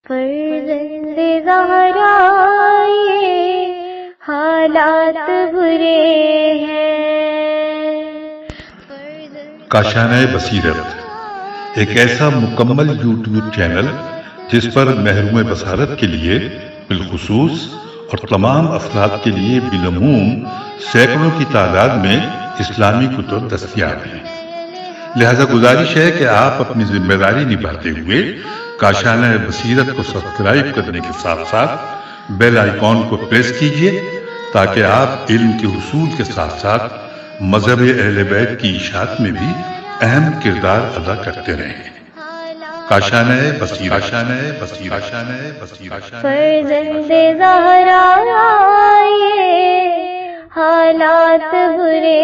فرزند زہرا یہ حالات برے ہیں۔ کاشانہ بصیرت ایک ایسا مکمل یوٹیوب چینل جس پر محروم بصارت کے لیے بالخصوص اور تمام افراد کے لیے بالعموم سینکڑوں کی تعداد میں اسلامی کتب دستیاب ہیں۔ لہذا گزارش ہے کہ آپ اپنی ذمہ داری نبھاتے ہوئے کاشانہ بصیرت کو سبسکرائب کرنے کے ساتھ ساتھ بیل آئیکن کو پریس کیجئے تاکہ آپ علم کے حصول کے ساتھ ساتھ مذہب اہل بیت کی اشاعت میں بھی اہم کردار ادا کرتے رہیں۔ کاشانہ بصیرت۔ فرزند زہرا یہ حالات برے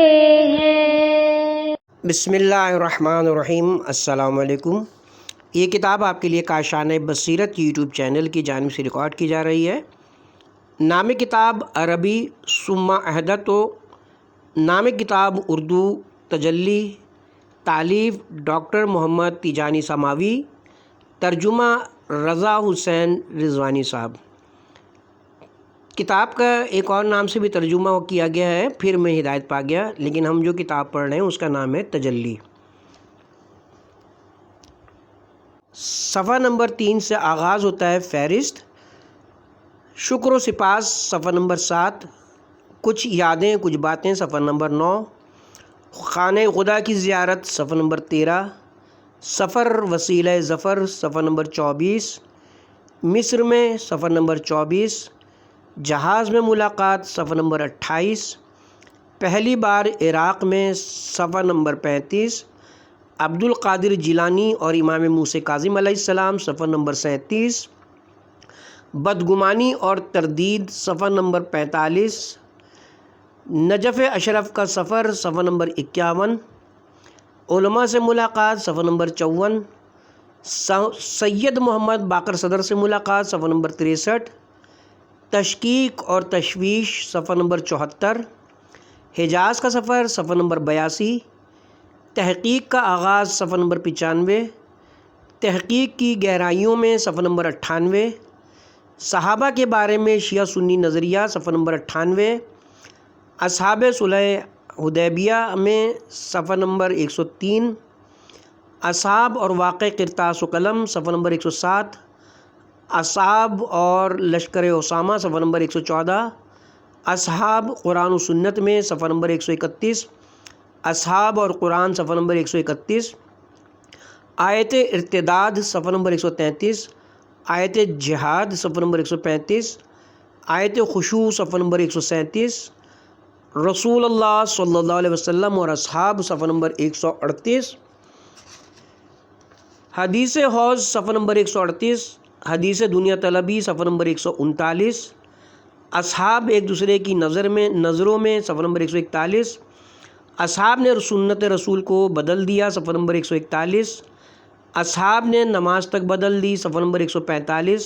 ہیں۔ بسم اللہ الرحمن الرحیم۔ السلام علیکم۔ یہ کتاب آپ کے لیے کاشانہ بصیرت یوٹیوب چینل کی جانب سے ریکارڈ کی جا رہی ہے۔ نام کتاب عربی ثم احدث، نام کتاب اردو تجلی، تالیف ڈاکٹر محمد تیجانی سماوی، ترجمہ رضا حسین رضوانی صاحب۔ کتاب کا ایک اور نام سے بھی ترجمہ کیا گیا ہے، پھر میں ہدایت پا گیا، لیکن ہم جو کتاب پڑھ رہے ہیں اس کا نام ہے تجلی۔ صفحہ نمبر 3 سے آغاز ہوتا ہے فہرست۔ شکر و سپاس صفحہ نمبر 7، کچھ یادیں کچھ باتیں صفحہ نمبر 9، خانہ خدا کی زیارت صفحہ نمبر 13، سفر وسیلہ ظفر صفحہ نمبر 24، مصر میں صفحہ نمبر 24، جہاز میں ملاقات صفحہ نمبر 28، پہلی بار عراق میں صفحہ نمبر 35، عبد القادر جیلانی اور امام موسیٰ کاظم علیہ السلام صفحہ نمبر 37، بدگمانی اور تردید صفحہ نمبر 45، نجف اشرف کا سفر صفحہ نمبر 51، علماء سے ملاقات صفحہ نمبر 54، سید محمد باقر صدر سے ملاقات صفحہ نمبر 63، تشکیک اور تشویش صفحہ نمبر 74، حجاز کا سفر صفحہ نمبر 82، تحقیق کا آغاز صفحہ نمبر 95، تحقیق کی گہرائیوں میں صفحہ نمبر 98، صحابہ کے بارے میں شیعہ سنی نظریہ صفحہ نمبر 98، اصحاب صلح حدیبیہ میں صفحہ نمبر 103، اصحاب اور واقع قرطاس و قلم صفحہ نمبر 107، اصحاب اور لشکر اسامہ صفحہ نمبر 114، اصحاب قرآن و سنت میں صفحہ نمبر 131، اصحاب اور قرآن صفحہ نمبر 131، آیت ارتداد صفحہ نمبر 133، آیت جہاد صفحہ نمبر 135، آیت خشوع صفحہ نمبر 137، رسول اللہ صلی اللہ علیہ وسلم اور اصحاب صفحہ نمبر 138، حدیث حوض صفحہ نمبر 138، حدیث دنیا طلبی صفحہ نمبر 139، اصحاب ایک دوسرے کی نظروں میں صفحہ نمبر 141، اصحاب نے سنت رسول کو بدل دیا صفحہ نمبر 141، اصحاب نے نماز تک بدل دی صفحہ نمبر 145،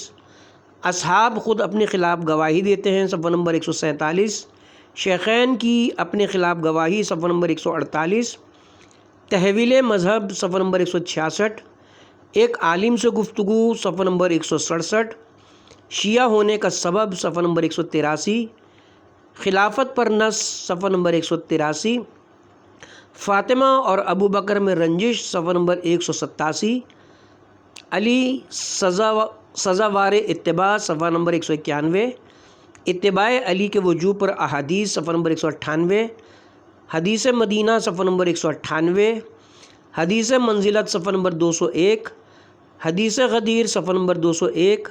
اصحاب خود اپنے خلاف گواہی دیتے ہیں صفحہ نمبر 147، شیخین کی اپنے خلاف گواہی صفحہ نمبر 148، تحویل مذہب صفحہ نمبر 166، ایک عالم سے گفتگو صفحہ نمبر 167، شیعہ ہونے کا سبب صفحہ نمبر 183، خلافت پر نص صفحہ نمبر 183، فاطمہ اور ابو بکر میں رنجش صفحہ نمبر 187، علی سزاوار اتباع صفحہ نمبر 191، اتباع علی کے وجوب پر احادیث صفحہ نمبر 198، حدیث مدینہ صفحہ نمبر 198، حدیث منزلت صفحہ نمبر 201، حدیث غدیر صفحہ نمبر 201،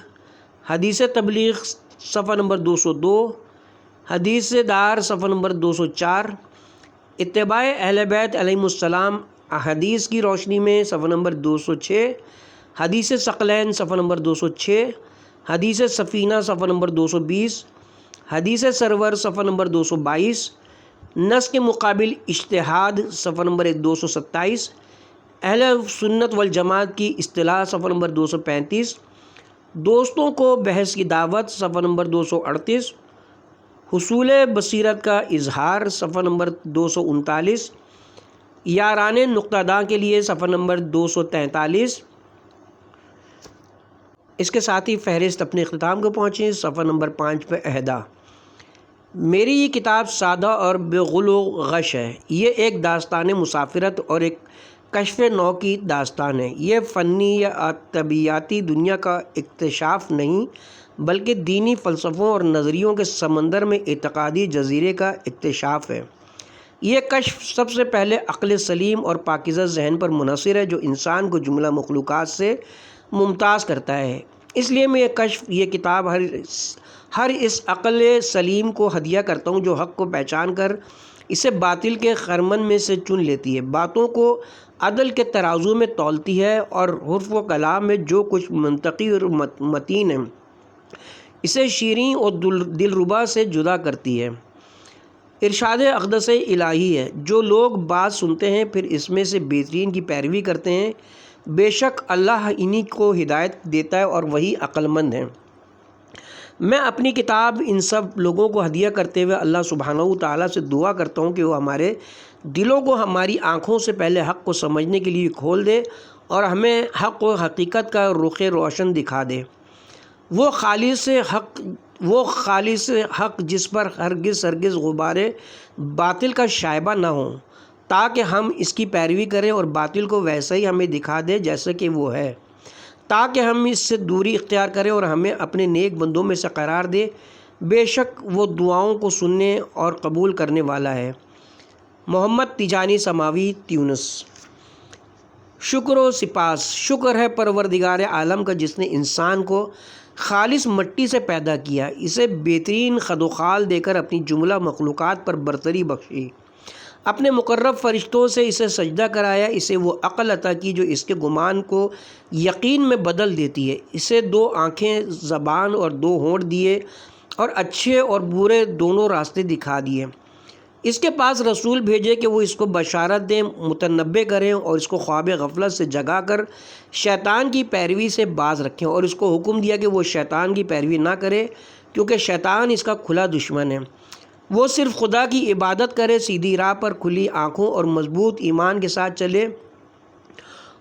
حدیث تبلیغ صفحہ نمبر 202، حدیث دار صفحہ نمبر 204، اتباع اہل بیت علیہم السلام احادیث کی روشنی میں صفحہ نمبر 206، حدیث ثقلین صفحہ نمبر 206، حدیث سفینہ صفحہ نمبر 220، حدیث سرور صفحہ نمبر 222، نص کے مقابل اجتہاد صفحہ نمبر 227، اہل سنت والجماعت کی اصطلاح صفحہ نمبر 235، دوستوں کو بحث کی دعوت صفحہ نمبر 238، حصول بصیرت کا اظہار صفحہ نمبر 239، یاران نقطہ داں کے لیے صفحہ نمبر 243، اس کے ساتھ ہی فہرست اپنے اختتام کو پہنچیں۔ صفحہ نمبر 5 پہ عہدہ۔ میری یہ کتاب سادہ اور بے غل و غش ہے۔ یہ ایک داستان مسافرت اور ایک کشف نو کی داستان ہے۔ یہ فنی یا طبیعیاتی دنیا کا اکتشاف نہیں بلکہ دینی فلسفوں اور نظریوں کے سمندر میں اعتقادی جزیرے کا اکتشاف ہے۔ یہ کشف سب سے پہلے عقل سلیم اور پاکیزہ ذہن پر منحصر ہے جو انسان کو جملہ مخلوقات سے ممتاز کرتا ہے۔ اس لیے میں یہ کتاب ہر اس عقل سلیم کو ہدیہ کرتا ہوں جو حق کو پہچان کر اسے باطل کے خرمن میں سے چن لیتی ہے، باتوں کو عدل کے ترازو میں تولتی ہے اور حرف و کلام میں جو کچھ منطقی اور متین ہے اسے شیریں اور دلربا سے جدا کرتی ہے۔ ارشاد اقدس الہی ہے، جو لوگ بات سنتے ہیں پھر اس میں سے بہترین کی پیروی کرتے ہیں، بے شک اللہ انہی کو ہدایت دیتا ہے اور وہی عقل مند ہیں۔ میں اپنی کتاب ان سب لوگوں کو ہدیہ کرتے ہوئے اللہ سبحانہ و تعالیٰ سے دعا کرتا ہوں کہ وہ ہمارے دلوں کو ہماری آنکھوں سے پہلے حق کو سمجھنے کے لیے کھول دے اور ہمیں حق و حقیقت کا رخ روشن دکھا دے، وہ خالص حق جس پر ہرگز غبار باطل کا شائبہ نہ ہو، تاکہ ہم اس کی پیروی کریں اور باطل کو ویسا ہی ہمیں دکھا دے جیسا کہ وہ ہے، تاکہ ہم اس سے دوری اختیار کریں اور ہمیں اپنے نیک بندوں میں سے قرار دے۔ بے شک وہ دعاؤں کو سننے اور قبول کرنے والا ہے۔ محمد تیجانی سماوی، تیونس۔ شکر و سپاس۔ شکر ہے پروردگار عالم کا جس نے انسان کو خالص مٹی سے پیدا کیا، اسے بہترین خد و خال دے کر اپنی جملہ مخلوقات پر برتری بخشی، اپنے مقرب فرشتوں سے اسے سجدہ کرایا، اسے وہ عقل عطا کی جو اس کے گمان کو یقین میں بدل دیتی ہے، اسے 2 آنکھیں، زبان اور 2 ہونٹ دیے اور اچھے اور برے دونوں راستے دکھا دیے، اس کے پاس رسول بھیجے کہ وہ اس کو بشارت دیں، متنبع کریں اور اس کو خواب غفلت سے جگا کر شیطان کی پیروی سے باز رکھیں، اور اس کو حکم دیا کہ وہ شیطان کی پیروی نہ کرے کیونکہ شیطان اس کا کھلا دشمن ہے، وہ صرف خدا کی عبادت کرے، سیدھی راہ پر کھلی آنکھوں اور مضبوط ایمان کے ساتھ چلے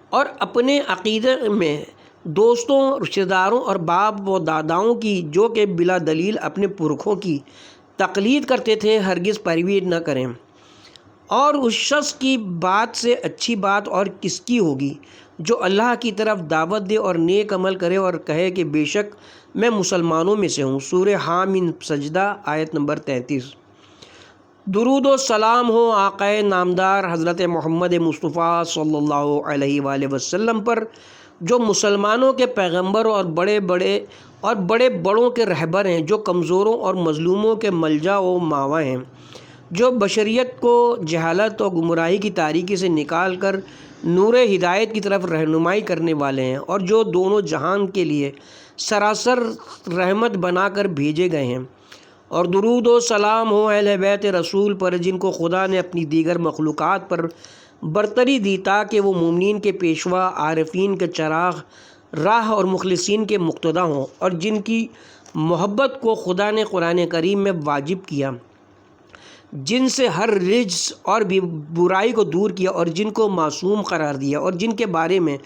اور اپنے عقیدے میں دوستوں، رشتہ داروں اور باپ و داداؤں کی جو کہ بلا دلیل اپنے پرکھوں کی تقلید کرتے تھے ہرگز پیروی نہ کریں، اور اس شخص کی بات سے اچھی بات اور کس کی ہوگی جو اللہ کی طرف دعوت دے اور نیک عمل کرے اور کہے کہ بے شک میں مسلمانوں میں سے ہوں۔ سورہ حامیم سجدہ، آیت نمبر 33۔ درود و سلام ہو آقائے نامدار حضرت محمد مصطفیٰ صلی اللہ علیہ وآلہ وسلم پر، جو مسلمانوں کے پیغمبر اور بڑے بڑوں کے رہبر ہیں، جو کمزوروں اور مظلوموں کے ملجا و ماوا ہیں، جو بشریت کو جہالت اور گمراہی کی تاریکی سے نکال کر نور ہدایت کی طرف رہنمائی کرنے والے ہیں، اور جو دونوں جہان کے لیے سراسر رحمت بنا کر بھیجے گئے ہیں۔ اور درود و سلام ہو اہل بیت رسول پر، جن کو خدا نے اپنی دیگر مخلوقات پر برتری دی تاکہ وہ مومنین کے پیشوا، عارفین کے چراغ راہ اور مخلصین کے مقتدا ہوں، اور جن کی محبت کو خدا نے قرآن کریم میں واجب کیا، جن سے ہر رجس اور برائی کو دور کیا اور جن کو معصوم قرار دیا، اور جن کے بارے میں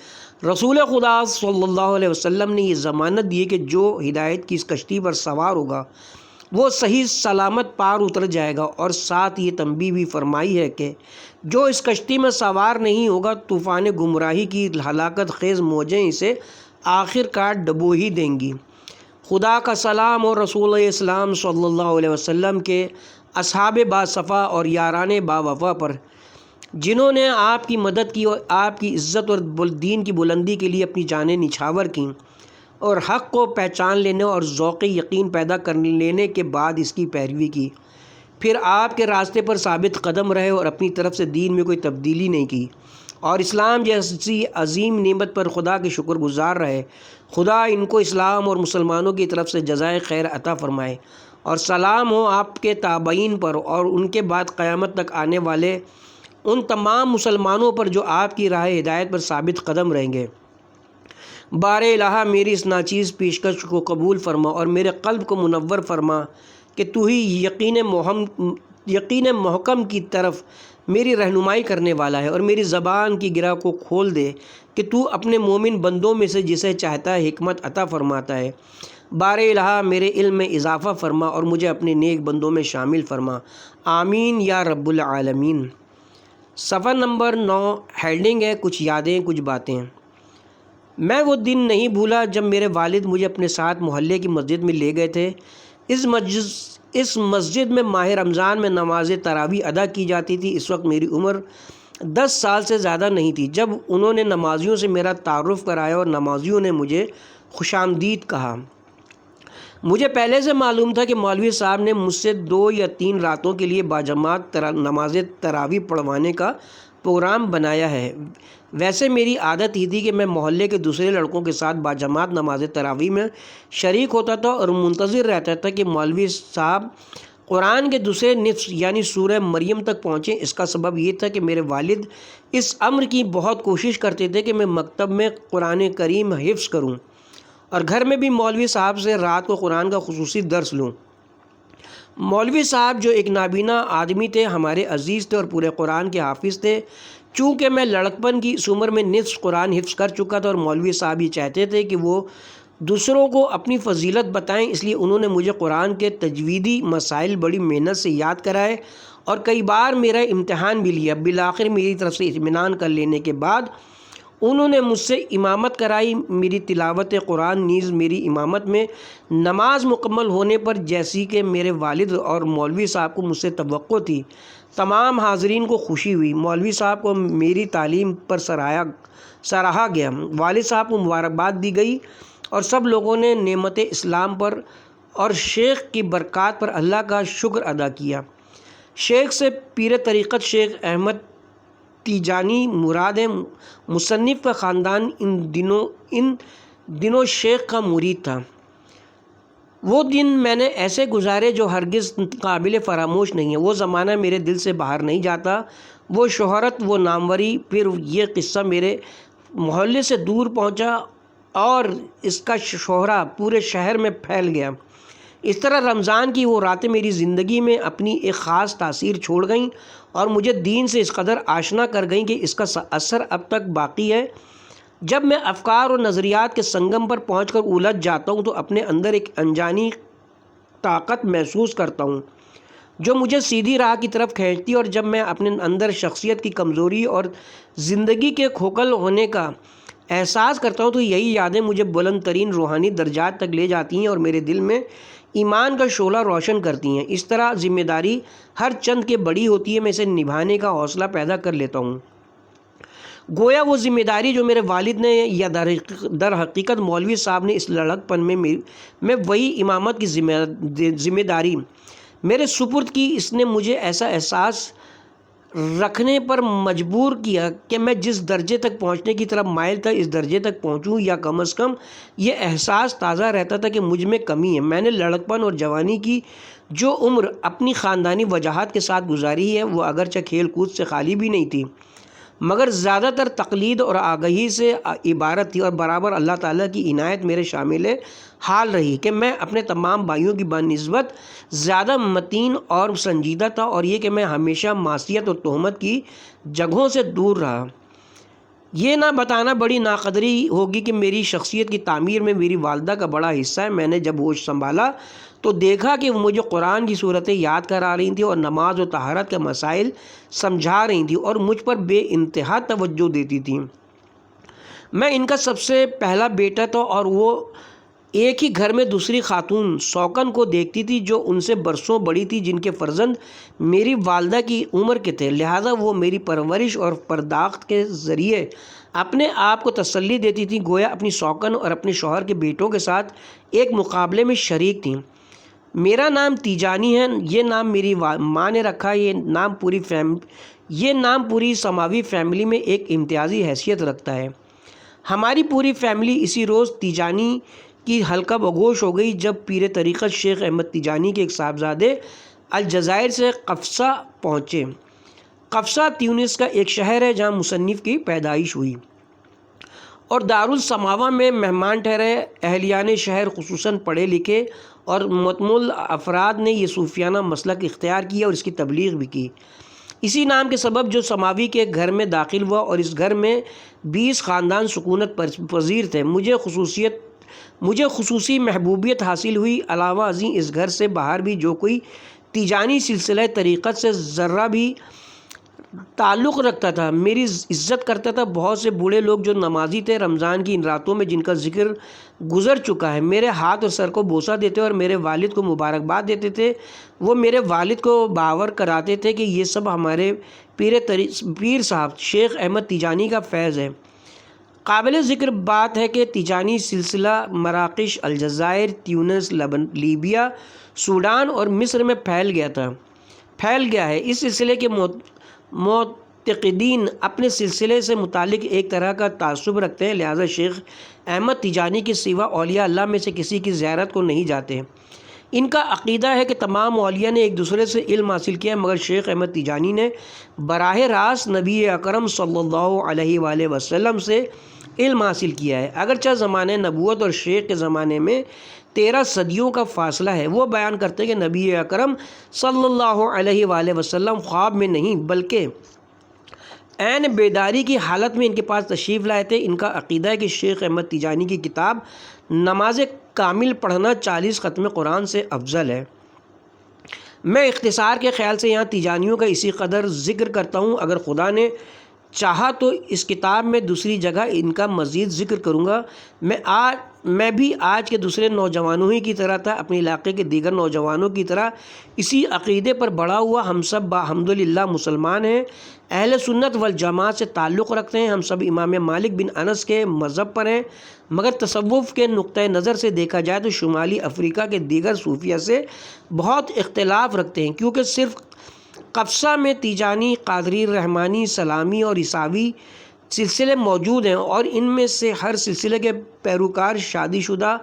رسول خدا صلی اللہ علیہ وسلم نے یہ ضمانت دی کہ جو ہدایت کی اس کشتی پر سوار ہوگا وہ صحیح سلامت پار اتر جائے گا، اور ساتھ یہ تنبیہ بھی فرمائی ہے کہ جو اس کشتی میں سوار نہیں ہوگا طوفان گمراہی کی ہلاکت خیز موجیں اسے آخر کار ڈبو ہی دیں گی۔ خدا کا سلام اور رسول اسلام صلی اللہ علیہ وسلم کے اصحاب باصفا اور یاران با وفا پر، جنہوں نے آپ کی مدد کی اور آپ کی عزت اور دین کی بلندی کے لیے اپنی جانیں نچھاور کیں، اور حق کو پہچان لینے اور ذوق یقین پیدا کر لینے کے بعد اس کی پیروی کی، پھر آپ کے راستے پر ثابت قدم رہے اور اپنی طرف سے دین میں کوئی تبدیلی نہیں کی، اور اسلام جیسی عظیم نعمت پر خدا کے شکر گزار رہے۔ خدا ان کو اسلام اور مسلمانوں کی طرف سے جزائے خیر عطا فرمائے، اور سلام ہو آپ کے تابعین پر اور ان کے بعد قیامت تک آنے والے ان تمام مسلمانوں پر جو آپ کی راہ ہدایت پر ثابت قدم رہیں گے۔ بار الہ میری اس ناچیز پیشکش کو قبول فرما اور میرے قلب کو منور فرما کہ تو ہی یقین محکم کی طرف میری رہنمائی کرنے والا ہے اور میری زبان کی گرہ کو کھول دے کہ تو اپنے مومن بندوں میں سے جسے چاہتا ہے حکمت عطا فرماتا ہے۔ بار الہ میرے علم میں اضافہ فرما اور مجھے اپنے نیک بندوں میں شامل فرما، آمین یا رب العالمین۔ صفحہ نمبر 9 ہیڈنگ ہے کچھ یادیں کچھ باتیں۔ میں وہ دن نہیں بھولا جب میرے والد مجھے اپنے ساتھ محلے کی مسجد میں لے گئے تھے۔ اس مسجد میں ماہ رمضان میں نماز تراویح ادا کی جاتی تھی۔ اس وقت میری عمر 10 سال سے زیادہ نہیں تھی جب انہوں نے نمازیوں سے میرا تعارف کرایا اور نمازیوں نے مجھے خوش آمدید کہا۔ مجھے پہلے سے معلوم تھا کہ مولوی صاحب نے مجھ سے 2 یا 3 راتوں کے لیے باجماعت نماز تراویح پڑھوانے کا پروگرام بنایا ہے۔ ویسے میری عادت ہی تھی کہ میں محلے کے دوسرے لڑکوں کے ساتھ باجماعت نماز تراویح میں شریک ہوتا تھا اور منتظر رہتا تھا کہ مولوی صاحب قرآن کے دوسرے نصف یعنی سورہ مریم تک پہنچیں۔ اس کا سبب یہ تھا کہ میرے والد اس امر کی بہت کوشش کرتے تھے کہ میں مکتب میں قرآن کریم حفظ کروں اور گھر میں بھی مولوی صاحب سے رات کو قرآن کا خصوصی درس لوں۔ مولوی صاحب جو ایک نابینا آدمی تھے، ہمارے عزیز تھے اور پورے قرآن کے حافظ تھے۔ چونکہ میں لڑکپن کی اس عمر میں نصف قرآن حفظ کر چکا تھا اور مولوی صاحب یہ چاہتے تھے کہ وہ دوسروں کو اپنی فضیلت بتائیں، اس لیے انہوں نے مجھے قرآن کے تجویدی مسائل بڑی محنت سے یاد کرائے اور کئی بار میرا امتحان بھی لیا۔ بالآخر میری طرف سے اطمینان کر لینے کے بعد انہوں نے مجھ سے امامت کرائی۔ میری تلاوت قرآن نیز میری امامت میں نماز مکمل ہونے پر جیسی کہ میرے والد اور مولوی صاحب کو مجھ سے توقع تھی، تمام حاضرین کو خوشی ہوئی۔ مولوی صاحب کو میری تعلیم پر سراہا گیا، والد صاحب کو مبارکباد دی گئی اور سب لوگوں نے نعمت اسلام پر اور شیخ کی برکات پر اللہ کا شکر ادا کیا۔ شیخ سے پیر طریقت شیخ احمد تیجانی مراد ہے۔ مصنف کا خاندان ان دنوں شیخ کا مرید تھا۔ وہ دن میں نے ایسے گزارے جو ہرگز قابل فراموش نہیں ہے۔ وہ زمانہ میرے دل سے باہر نہیں جاتا۔ وہ شہرت، وہ ناموری، پھر یہ قصہ میرے محلے سے دور پہنچا اور اس کا شہرہ پورے شہر میں پھیل گیا۔ اس طرح رمضان کی وہ راتیں میری زندگی میں اپنی ایک خاص تاثیر چھوڑ گئیں اور مجھے دین سے اس قدر آشنا کر گئیں کہ اس کا اثر اب تک باقی ہے۔ جب میں افکار اور نظریات کے سنگم پر پہنچ کر الجھ جاتا ہوں تو اپنے اندر ایک انجانی طاقت محسوس کرتا ہوں جو مجھے سیدھی راہ کی طرف کھینچتی ہے، اور جب میں اپنے اندر شخصیت کی کمزوری اور زندگی کے کھوکھل ہونے کا احساس کرتا ہوں تو یہی یادیں مجھے بلند ترین روحانی درجات تک لے جاتی ہیں اور میرے دل میں ایمان کا شعلہ روشن کرتی ہیں۔ اس طرح ذمہ داری ہر چند کے بڑی ہوتی ہے، میں اسے نبھانے کا حوصلہ پیدا کر لیتا ہوں۔ گویا وہ ذمہ داری جو میرے والد نے یا در حقیقت مولوی صاحب نے اس لڑکپن میں وہی امامت کی ذمہ داری میرے سپرد کی، اس نے مجھے ایسا احساس رکھنے پر مجبور کیا کہ میں جس درجے تک پہنچنے کی طرف مائل تھا اس درجے تک پہنچوں، یا کم از کم یہ احساس تازہ رہتا تھا کہ مجھ میں کمی ہے۔ میں نے لڑکپن اور جوانی کی جو عمر اپنی خاندانی وجاہت کے ساتھ گزاری ہے وہ اگرچہ کھیل کود سے خالی بھی نہیں تھی مگر زیادہ تر تقلید اور آگہی سے عبارت تھی، اور برابر اللہ تعالیٰ کی عنایت میرے شامل حال رہی کہ میں اپنے تمام بھائیوں کی بنسبت زیادہ متین اور سنجیدہ تھا، اور یہ کہ میں ہمیشہ معصیت اور تہمت کی جگہوں سے دور رہا۔ یہ نہ بتانا بڑی ناقدری ہوگی کہ میری شخصیت کی تعمیر میں میری والدہ کا بڑا حصہ ہے۔ میں نے جب ہوش سنبھالا تو دیکھا کہ وہ مجھے قرآن کی صورتیں یاد کرا رہی تھیں اور نماز و طہارت کے مسائل سمجھا رہی تھیں اور مجھ پر بے انتہا توجہ دیتی تھیں۔ میں ان کا سب سے پہلا بیٹا تھا اور وہ ایک ہی گھر میں دوسری خاتون سوکن کو دیکھتی تھی جو ان سے برسوں بڑی تھی، جن کے فرزند میری والدہ کی عمر کے تھے، لہٰذا وہ میری پرورش اور پرداخت کے ذریعے اپنے آپ کو تسلی دیتی تھی، گویا اپنی سوکن اور اپنے شوہر کے بیٹوں کے ساتھ ایک مقابلے میں شریک تھیں۔ میرا نام تیجانی ہے، یہ نام میری ماں نے رکھا۔ یہ نام پوری سماوی فیملی میں ایک امتیازی حیثیت رکھتا ہے۔ ہماری پوری فیملی اسی روز تیجانی کی حلقہ بگوش ہو گئی جب پیر طریقت شیخ احمد تیجانی کے ایک صاحبزادے الجزائر سے قفصہ پہنچے۔ قفصہ تیونس کا ایک شہر ہے جہاں مصنف کی پیدائش ہوئی اور دارالسماوہ میں مہمان ٹھہرے۔ اہلیان شہر خصوصاً پڑھے لکھے اور متمول افراد نے یہ صوفیانہ مسلک اختیار کیا اور اس کی تبلیغ بھی کی۔ اسی نام کے سبب جو سماوی کے گھر میں داخل ہوا اور اس گھر میں 20 خاندان سکونت پذیر تھے، مجھے خصوصی محبوبیت حاصل ہوئی۔ علاوہ ازیں اس گھر سے باہر بھی جو کوئی تیجانی سلسلہ طریقت سے ذرہ بھی تعلق رکھتا تھا میری عزت کرتا تھا۔ بہت سے بوڑھے لوگ جو نمازی تھے، رمضان کی ان راتوں میں جن کا ذکر گزر چکا ہے، میرے ہاتھ اور سر کو بوسہ دیتے اور میرے والد کو مبارکباد دیتے تھے۔ وہ میرے والد کو باور کراتے تھے کہ یہ سب ہمارے پیر صاحب شیخ احمد تیجانی کا فیض ہے۔ قابل ذکر بات ہے کہ تیجانی سلسلہ مراکش، الجزائر، تیونس، لیبیا، سوڈان اور مصر میں پھیل گیا ہے۔ اس سلسلے کے معتقدین اپنے سلسلے سے متعلق ایک طرح کا تعصب رکھتے ہیں، لہذا شیخ احمد تیجانی کے سوا اولیاء اللہ میں سے کسی کی زیارت کو نہیں جاتے۔ ان کا عقیدہ ہے کہ تمام اولیاء نے ایک دوسرے سے علم حاصل کیا ہے، مگر شیخ احمد تیجانی نے براہ راست نبی اکرم صلی اللہ علیہ وآلہ وسلم سے علم حاصل کیا ہے۔ اگرچہ زمانہ نبوت اور شیخ کے زمانے میں 13 صدیوں کا فاصلہ ہے۔ وہ بیان کرتے ہیں کہ نبی اکرم صلی اللہ علیہ وآلہ وسلم خواب میں نہیں بلکہ عین بیداری کی حالت میں ان کے پاس تشریف لائے تھے۔ ان کا عقیدہ ہے کہ شیخ احمد تیجانی کی کتاب نماز کامل پڑھنا 40 ختم قرآن سے افضل ہے۔ میں اختصار کے خیال سے یہاں تیجانیوں کا اسی قدر ذکر کرتا ہوں، اگر خدا نے چاہا تو اس کتاب میں دوسری جگہ ان کا مزید ذکر کروں گا۔ میں بھی آج کے دوسرے نوجوانوں ہی کی طرح تھا، اپنے علاقے کے دیگر نوجوانوں کی طرح اسی عقیدے پر بڑا ہوا۔ ہم سب الحمدللہ مسلمان ہیں، اہل سنت والجماعت سے تعلق رکھتے ہیں۔ ہم سب امام مالک بن انس کے مذہب پر ہیں، مگر تصوف کے نقطۂ نظر سے دیکھا جائے تو شمالی افریقہ کے دیگر صوفیہ سے بہت اختلاف رکھتے ہیں، کیونکہ صرف قفصہ میں تیجانی، قادری، رحمانی، سلامی اور عیساوی سلسلے موجود ہیں، اور ان میں سے ہر سلسلے کے پیروکار شادی شدہ،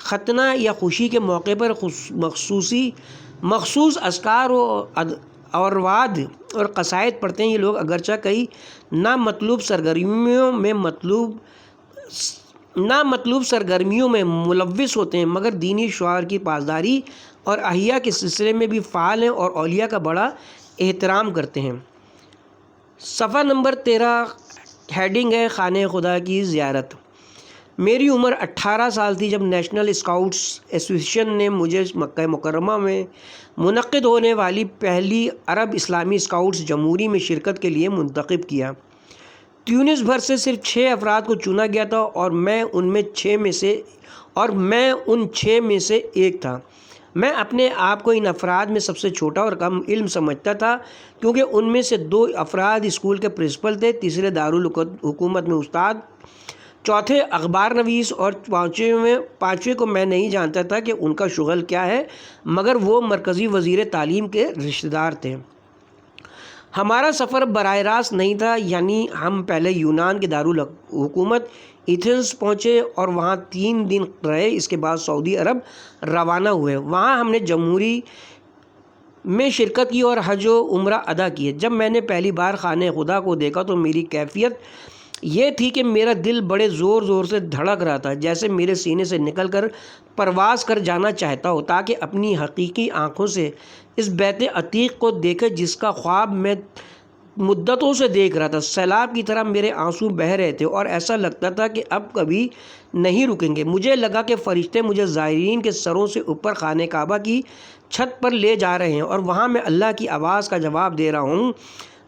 ختنہ یا خوشی کے موقع پر مخصوص اذکار اور وعد اور قصائد پڑھتے ہیں۔ یہ لوگ اگرچہ کئی نامطلوب سرگرمیوں میں ملوث ہوتے ہیں، مگر دینی شعار کی پاسداری اور احیاء کے سلسلے میں بھی فعال ہیں اور اولیاء کا بڑا احترام کرتے ہیں۔ صفحہ نمبر 13 ہیڈنگ ہے خانہ خدا کی زیارت۔ میری عمر 18 سال تھی جب نیشنل اسکاؤٹس ایسوسیشن نے مجھے مکہ مکرمہ میں منعقد ہونے والی پہلی عرب اسلامی اسکاؤٹس جمہوری میں شرکت کے لیے منتخب کیا۔ تیونس بھر سے صرف 6 افراد کو چنا گیا تھا اور میں ان 6 میں سے ایک تھا۔ میں اپنے آپ کو ان افراد میں سب سے چھوٹا اور کم علم سمجھتا تھا، کیونکہ ان میں سے 2 افراد اسکول کے پرنسپل تھے، تیسرے دارالحکومت میں استاد، چوتھے اخبار نویس اور پانچویں کو میں نہیں جانتا تھا کہ ان کا شغل کیا ہے، مگر وہ مرکزی وزیر تعلیم کے رشتہ دار تھے۔ ہمارا سفر براہ راست نہیں تھا، یعنی ہم پہلے یونان کے دارالحکومت ایتھنز پہنچے اور وہاں 3 دن رہے، اس کے بعد سعودی عرب روانہ ہوئے۔ وہاں ہم نے جمہوری میں شرکت کی اور حج و عمرہ ادا کیے۔ جب میں نے پہلی بار خانہ خدا کو دیکھا تو میری کیفیت یہ تھی کہ میرا دل بڑے زور سے دھڑک رہا تھا، جیسے میرے سینے سے نکل کر پرواز کر جانا چاہتا ہو، تاکہ اپنی حقیقی آنکھوں سے اس بیت عتیق کو دیکھے جس کا خواب میں مدتوں سے دیکھ رہا تھا۔ سیلاب کی طرح میرے آنسو بہہ رہے تھے اور ایسا لگتا تھا کہ اب کبھی نہیں رکیں گے۔ مجھے لگا کہ فرشتے مجھے زائرین کے سروں سے اوپر خانہ کعبہ کی چھت پر لے جا رہے ہیں اور وہاں میں اللہ کی آواز کا جواب دے رہا ہوں،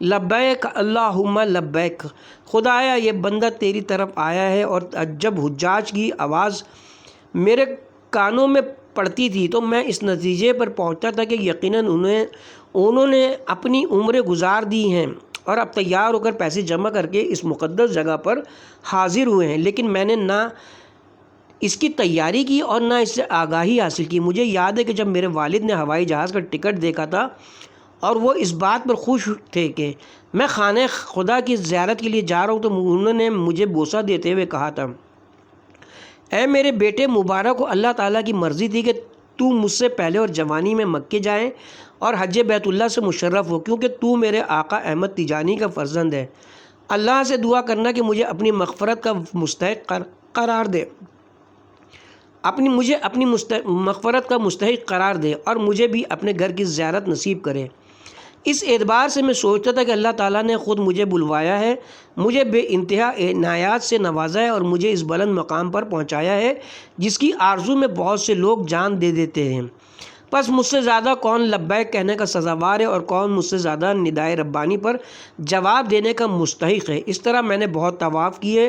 لبیک اللہم لبیک، خدایا یہ بندہ تیری طرف آیا ہے۔ اور جب حجاج کی آواز میرے کانوں میں پڑتی تھی تو میں اس نتیجے پر پہنچتا تھا کہ یقیناً انہوں نے اپنی عمریں گزار دی ہیں اور اب تیار ہو کر پیسے جمع کر کے اس مقدس جگہ پر حاضر ہوئے ہیں، لیکن میں نے نہ اس کی تیاری کی اور نہ اس سے آگاہی حاصل کی۔ مجھے یاد ہے کہ جب میرے والد نے ہوائی جہاز کا ٹکٹ دیکھا تھا اور وہ اس بات پر خوش تھے کہ میں خانہ خدا کی زیارت کے لیے جا رہا ہوں، تو انہوں نے مجھے بوسہ دیتے ہوئے کہا تھا، اے میرے بیٹے مبارک ہو، اللہ تعالیٰ کی مرضی تھی کہ تو مجھ سے پہلے اور جوانی میں مکے جائیں اور حج بیت اللہ سے مشرف ہو، کیونکہ تو میرے آقا احمد تیجانی کا فرزند ہے۔ اللہ سے دعا کرنا کہ مجھے اپنی مغفرت کا مستحق قرار دے، مجھے اپنی مغفرت کا مستحق قرار دے اور مجھے بھی اپنے گھر کی زیارت نصیب کرے۔ اس اعتبار سے میں سوچتا تھا کہ اللہ تعالیٰ نے خود مجھے بلوایا ہے، مجھے بے انتہا عنایات سے نوازا ہے اور مجھے اس بلند مقام پر پہنچایا ہے جس کی آرزو میں بہت سے لوگ جان دے دیتے ہیں۔ پس مجھ سے زیادہ کون لبیک کہنے کا سزاوار ہے اور کون مجھ سے زیادہ ندائے ربانی پر جواب دینے کا مستحق ہے۔ اس طرح میں نے بہت طواف کیے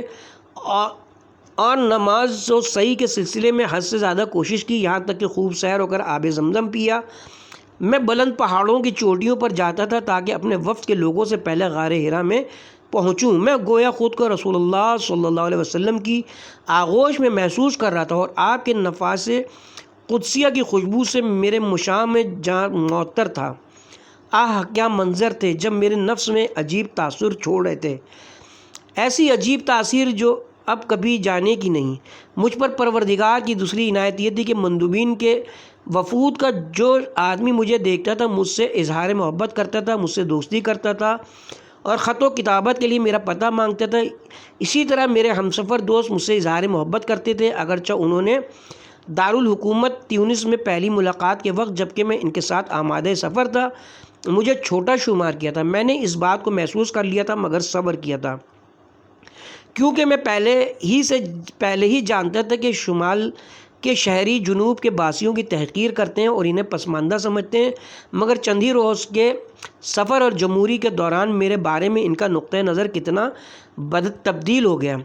اور نماز و سعی کے سلسلے میں حد سے زیادہ کوشش کی، یہاں تک کہ خوب سیر ہو کر آب زمزم پیا۔ میں بلند پہاڑوں کی چوٹیوں پر جاتا تھا تاکہ اپنے وفد کے لوگوں سے پہلے غار ہرا میں پہنچوں۔ میں گویا خود کو رسول اللہ صلی اللہ علیہ وسلم کی آغوش میں محسوس کر رہا تھا اور آپ کے نفاس قدسیہ کی خوشبو سے میرے مشام میں جان معطر تھا۔ آہ کیا منظر تھے جب میرے نفس میں عجیب تاثر چھوڑ رہے تھے، ایسی عجیب تاثیر جو اب کبھی جانے کی نہیں۔ مجھ پر پروردگار کی دوسری عنایت یہ تھی کہ مندوبین کے وفود کا جو آدمی مجھے دیکھتا تھا مجھ سے اظہار محبت کرتا تھا، مجھ سے دوستی کرتا تھا اور خط و کتابت کے لیے میرا پتہ مانگتا تھا، اسی طرح میرے ہمسفر دوست مجھ سے اظہار محبت کرتے تھے، اگرچہ انہوں نے دارالحکومت تیونس میں پہلی ملاقات کے وقت جبکہ میں ان کے ساتھ آمادہ سفر تھا مجھے چھوٹا شمار کیا تھا۔ میں نے اس بات کو محسوس کر لیا تھا مگر صبر کیا تھا، کیونکہ میں پہلے ہی جانتا تھا کہ شمال کے شہری جنوب کے باسیوں کی تحقیر کرتے ہیں اور انہیں پسماندہ سمجھتے ہیں، مگر چند ہی روز کے سفر اور جمہوری کے دوران میرے بارے میں ان کا نقطہ نظر کتنا تبدیل ہو گیا۔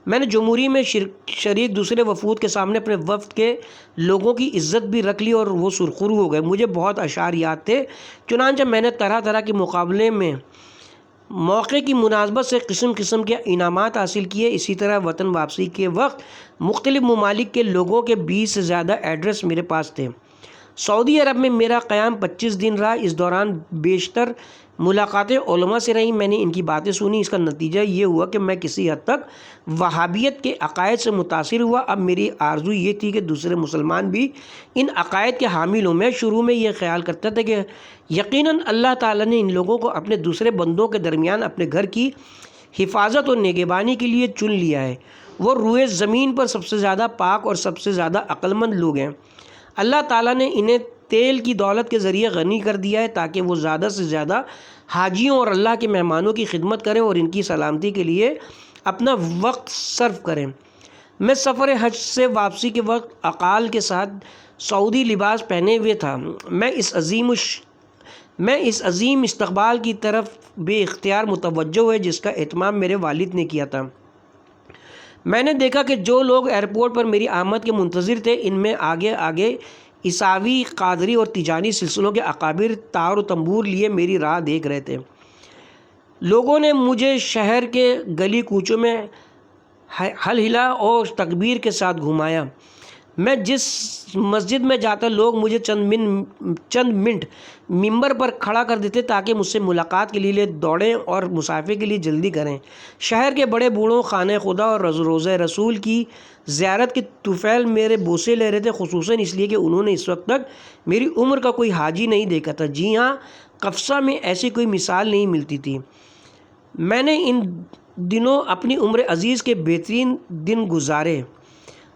میں نے جمہوری میں شریک دوسرے وفود کے سامنے اپنے وفد کے لوگوں کی عزت بھی رکھ لی اور وہ سرخرو ہو گئے۔ مجھے بہت اشعار یاد تھے، چنانچہ میں نے طرح طرح کے مقابلے میں موقع کی مناسبت سے قسم قسم کے انعامات حاصل کیے۔ اسی طرح وطن واپسی کے وقت مختلف ممالک کے لوگوں کے 20 سے زیادہ ایڈریس میرے پاس تھے۔ سعودی عرب میں میرا قیام 25 دن رہا۔ اس دوران بیشتر ملاقاتیں علماء سے رہیں، میں نے ان کی باتیں سنی۔ اس کا نتیجہ یہ ہوا کہ میں کسی حد تک وہابیت کے عقائد سے متاثر ہوا۔ اب میری آرزو یہ تھی کہ دوسرے مسلمان بھی ان عقائد کے حامل ہوں۔ میں شروع میں یہ خیال کرتا تھا کہ یقیناً اللہ تعالیٰ نے ان لوگوں کو اپنے دوسرے بندوں کے درمیان اپنے گھر کی حفاظت اور نگہبانی کے لیے چن لیا ہے۔ وہ روئے زمین پر سب سے زیادہ پاک اور سب سے زیادہ عقل مند لوگ ہیں۔ اللہ تعالیٰ نے انہیں تیل کی دولت کے ذریعے غنی کر دیا ہے تاکہ وہ زیادہ سے زیادہ حاجیوں اور اللہ کے مہمانوں کی خدمت کریں اور ان کی سلامتی کے لیے اپنا وقت صرف کریں۔ میں سفر حج سے واپسی کے وقت عقال کے ساتھ سعودی لباس پہنے ہوئے تھا۔ میں اس عظیم استقبال کی طرف بے اختیار متوجہ ہوئے جس کا اہتمام میرے والد نے کیا تھا۔ میں نے دیکھا کہ جو لوگ ایئرپورٹ پر میری آمد کے منتظر تھے ان میں آگے عیساوی، قادری اور تیجانی سلسلوں کے اکابر تار و تنبور لیے میری راہ دیکھ رہے تھے۔ لوگوں نے مجھے شہر کے گلی کوچوں میں ہل ہلا اور تکبیر کے ساتھ گھمایا۔ میں جس مسجد میں جاتا لوگ مجھے چند منٹ ممبر پر کھڑا کر دیتے تاکہ مجھ سے ملاقات کے لیے دوڑیں اور مسافے کے لیے جلدی کریں۔ شہر کے بڑے بوڑھوں خانہ خدا اور روضہ رسول کی زیارت کے طفیل میرے بوسے لے رہے تھے، خصوصاً اس لیے کہ انہوں نے اس وقت تک میری عمر کا کوئی حاجی نہیں دیکھا تھا۔ جی ہاں، قفصہ میں ایسی کوئی مثال نہیں ملتی تھی۔ میں نے ان دنوں اپنی عمر عزیز کے بہترین دن گزارے،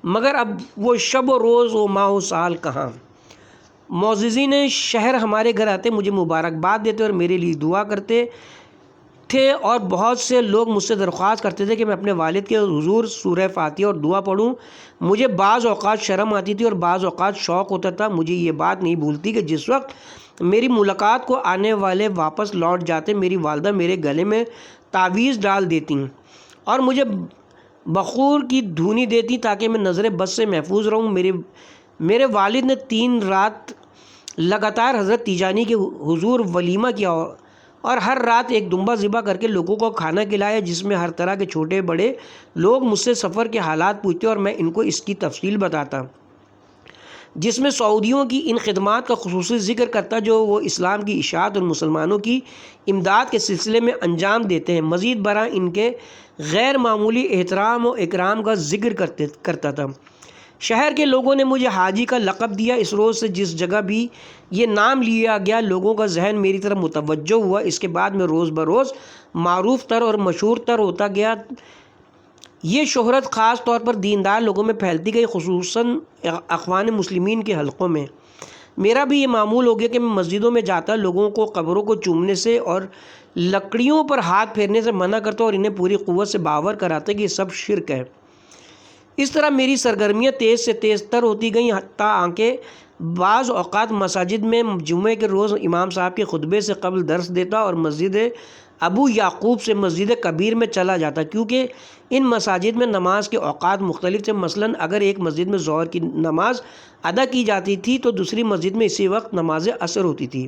مگر اب وہ شب و روز و ماہ و سال کہاں۔ معززین شہر ہمارے گھر آتے، مجھے مبارکباد دیتے اور میرے لیے دعا کرتے تھے، اور بہت سے لوگ مجھ سے درخواست کرتے تھے کہ میں اپنے والد کے حضور سورہ فاتحہ اور دعا پڑھوں۔ مجھے بعض اوقات شرم آتی تھی اور بعض اوقات شوق ہوتا تھا۔ مجھے یہ بات نہیں بھولتی کہ جس وقت میری ملاقات کو آنے والے واپس لوٹ جاتے، میری والدہ میرے گلے میں تعویذ ڈال دیتی اور مجھے بخور کی دھونی دیتی تاکہ میں نظر بد سے محفوظ رہوں۔ میرے والد نے 3 رات لگاتار حضرت تیجانی کے حضور ولیمہ کیا اور ہر رات ایک دمبا ذبح کر کے لوگوں کو کھانا کھلایا، جس میں ہر طرح کے چھوٹے بڑے لوگ مجھ سے سفر کے حالات پوچھتے اور میں ان کو اس کی تفصیل بتاتا، جس میں سعودیوں کی ان خدمات کا خصوصی ذکر کرتا جو وہ اسلام کی اشاعت اور مسلمانوں کی امداد کے سلسلے میں انجام دیتے ہیں۔ مزید برآں ان کے غیر معمولی احترام و اکرام کا ذکر کرتا تھا۔ شہر کے لوگوں نے مجھے حاجی کا لقب دیا۔ اس روز سے جس جگہ بھی یہ نام لیا گیا لوگوں کا ذہن میری طرف متوجہ ہوا۔ اس کے بعد میں روز بروز معروف تر اور مشہور تر ہوتا گیا۔ یہ شہرت خاص طور پر دیندار لوگوں میں پھیلتی گئی، خصوصاً اخوان مسلمین کے حلقوں میں۔ میرا بھی یہ معمول ہو گیا کہ میں مسجدوں میں جاتا لوگوں کو قبروں کو چومنے سے اور لکڑیوں پر ہاتھ پھیرنے سے منع کرتا اور انہیں پوری قوت سے باور کراتا کہ یہ سب شرک ہے۔ اس طرح میری سرگرمیاں تیز سے تیز تر ہوتی گئیں، حتیٰ آنکھیں بعض اوقات مساجد میں جمعے کے روز امام صاحب کے خطبے سے قبل درس دیتا اور مسجد ابو یعقوب سے مسجد کبیر میں چلا جاتا، کیونکہ ان مساجد میں نماز کے اوقات مختلف تھے۔ مثلاً اگر ایک مسجد میں ظہر کی نماز ادا کی جاتی تھی تو دوسری مسجد میں اسی وقت نماز عصر ہوتی تھی۔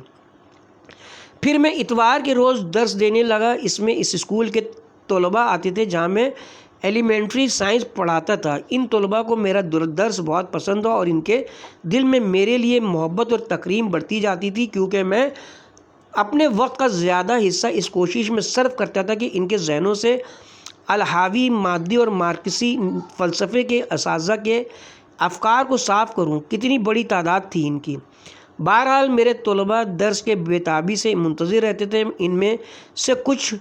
پھر میں اتوار کے روز درس دینے لگا۔ اس میں اس اسکول کے طلباء آتے تھے جہاں میں ایلیمنٹری سائنس پڑھاتا تھا۔ ان طلباء کو میرا درس بہت پسند ہوا اور ان کے دل میں میرے لیے محبت اور تکریم بڑھتی جاتی تھی، کیونکہ میں اپنے وقت کا زیادہ حصہ اس کوشش میں صرف کرتا تھا کہ ان کے ذہنوں سے الحاوی مادی اور مارکسی فلسفے کے اساتذہ کے افکار کو صاف کروں۔ کتنی بڑی تعداد تھی ان کی۔ بہرحال میرے طلباء درس کے بے تابی سے منتظر رہتے تھے۔ ان میں سے کچھ